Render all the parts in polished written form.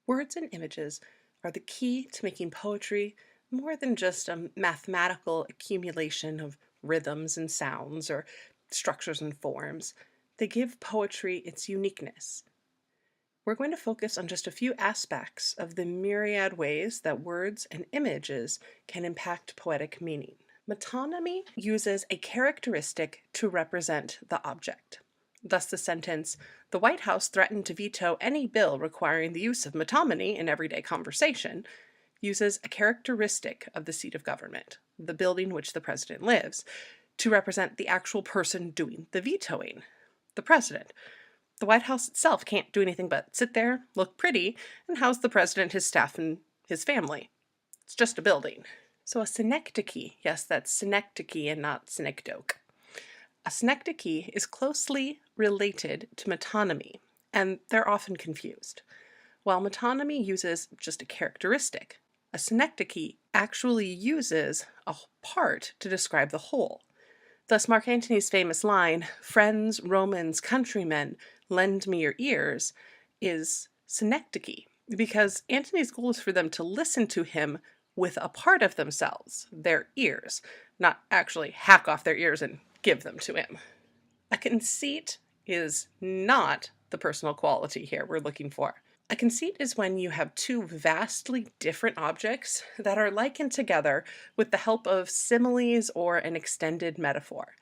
Words and images are the key to making poetry more than just a mathematical accumulation of rhythms and sounds or structures and forms. They give poetry its uniqueness. We're going to focus on just a few aspects of the myriad ways that words and images can impact poetic meaning. Metonymy uses a characteristic to represent the object. Thus the sentence, "The White House threatened to veto any bill requiring the use of metonymy in everyday conversation," uses a characteristic of the seat of government, the building in which the president lives, to represent the actual person doing the vetoing, the president. The White House itself can't do anything but sit there, look pretty, and house the president, his staff, and his family. It's just a building. So a synecdoche, yes, that's synecdoche and not synecdoche. A synecdoche is closely related to metonymy, and they're often confused. While metonymy uses just a characteristic, a synecdoche actually uses a part to describe the whole. Thus, Mark Antony's famous line, "Friends, Romans, countrymen, lend me your ears," is synecdoche, because Antony's goal is for them to listen to him with a part of themselves, their ears, not actually hack off their ears and give them to him. A conceit is not the personal quality here we're looking for. A conceit is when you have two vastly different objects that are likened together with the help of similes or an extended metaphor.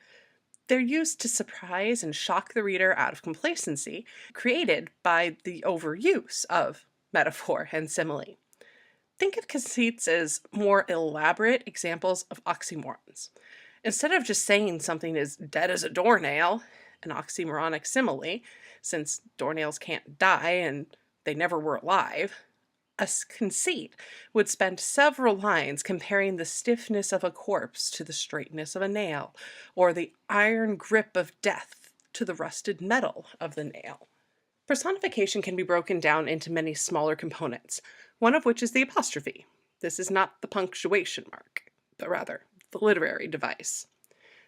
They're used to surprise and shock the reader out of complacency, created by the overuse of metaphor and simile. Think of conceits as more elaborate examples of oxymorons. Instead of just saying something is dead as a doornail, an oxymoronic simile, since doornails can't die and they never were alive, a conceit would spend several lines comparing the stiffness of a corpse to the straightness of a nail, or the iron grip of death to the rusted metal of the nail. Personification can be broken down into many smaller components, one of which is the apostrophe. This is not the punctuation mark, but rather the literary device.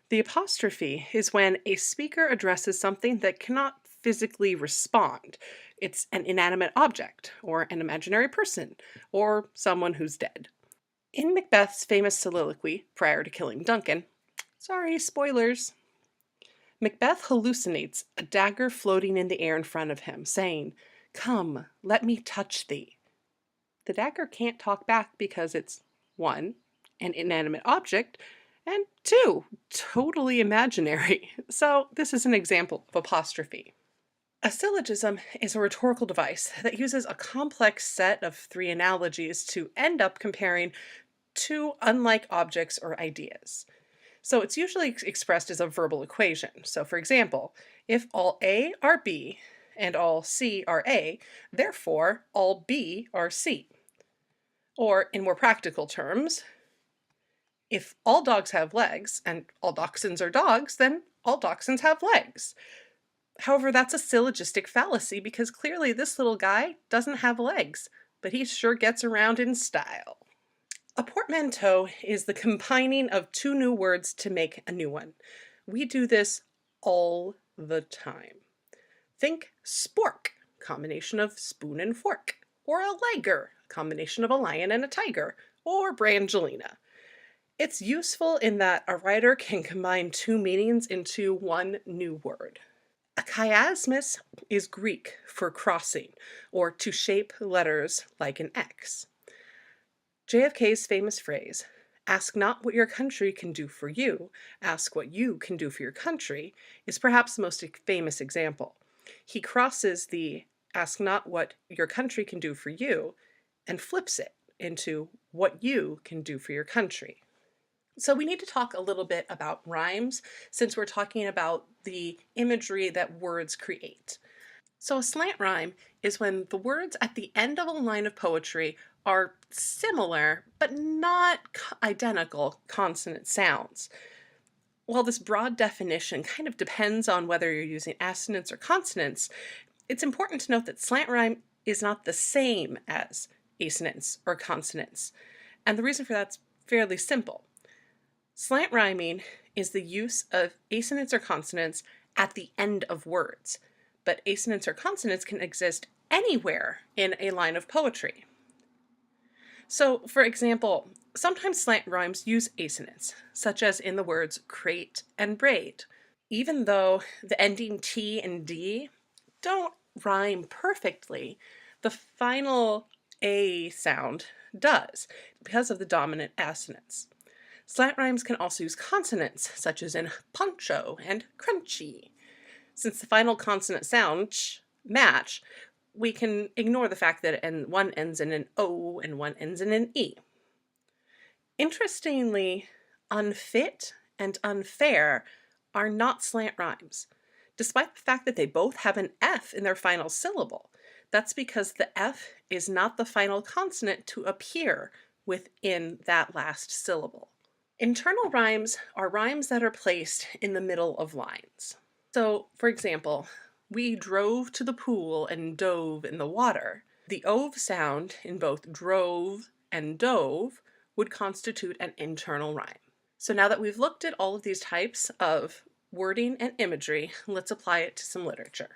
The apostrophe is when a speaker addresses something that cannot physically respond. It's an inanimate object, or an imaginary person, or someone who's dead. In Macbeth's famous soliloquy prior to killing Duncan, sorry, spoilers, Macbeth hallucinates a dagger floating in the air in front of him, saying, "Come, let me touch thee." The dagger can't talk back because it's 1, an inanimate object, and 2, totally imaginary. So this is an example of apostrophe. A syllogism is a rhetorical device that uses a complex set of 3 analogies to end up comparing 2 unlike objects or ideas. So it's usually expressed as a verbal equation. So for example, if all A are B and all C are A, therefore all B are C. Or in more practical terms, if all dogs have legs and all dachshunds are dogs, then all dachshunds have legs. However, that's a syllogistic fallacy because clearly this little guy doesn't have legs, but he sure gets around in style. A portmanteau is the combining of 2 new words to make a new one. We do this all the time. Think spork, combination of spoon and fork, or a liger, combination of a lion and a tiger, or Brangelina. It's useful in that a writer can combine 2 meanings into 1 new word. A chiasmus is Greek for crossing, or to shape letters like an X. JFK's famous phrase, "Ask not what your country can do for you, ask what you can do for your country," is perhaps the most famous example. He crosses the "ask not what your country can do for you" and flips it into "what you can do for your country." So we need to talk a little bit about rhymes since we're talking about the imagery that words create. So a slant rhyme is when the words at the end of a line of poetry are similar but not identical consonant sounds. While this broad definition kind of depends on whether you're using assonance or consonants, it's important to note that slant rhyme is not the same as assonance or consonants. And the reason for that's fairly simple. Slant rhyming is the use of assonance or consonants at the end of words, but assonance or consonants can exist anywhere in a line of poetry. So, for example, sometimes slant rhymes use assonance, such as in the words crate and braid. Even though the ending T and D don't rhyme perfectly, the final A sound does because of the dominant assonance. Slant rhymes can also use consonants, such as in poncho and crunchy. Since the final consonant sound ch match, we can ignore the fact that one ends in an O and one ends in an E. Interestingly, unfit and unfair are not slant rhymes, despite the fact that they both have an F in their final syllable. That's because the F is not the final consonant to appear within that last syllable. Internal rhymes are rhymes that are placed in the middle of lines. So, for example, we drove to the pool and dove in the water. The ove sound in both drove and dove would constitute an internal rhyme. So now that we've looked at all of these types of wording and imagery, let's apply it to some literature.